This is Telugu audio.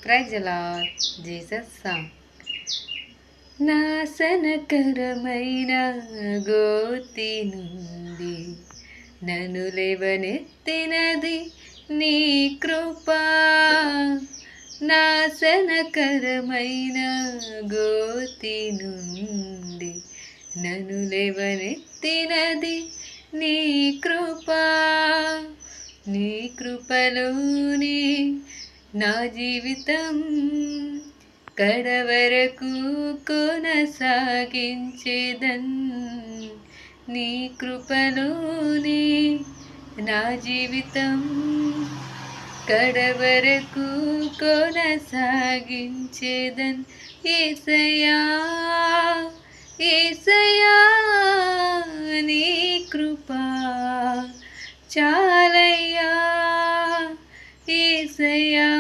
Praise the Lord. Jesus song. నాశనకరమైన గోతి నుండి నన్ను లేవనెత్తినది నీ కృపా. నాశనకరమైన గోతి నుండి నన్ను లేవనెత్తినది నీ కృపా. నీ కృపలోనే నా జీవితం కడవరకు కొనసాగించేదన్. నీ కృపలోనే నా జీవితం కడవరకు కొనసాగించేదన్. యేసయ్యా యేసయ్యా నీ కృపా చాలయ్యా. యేసయ్యా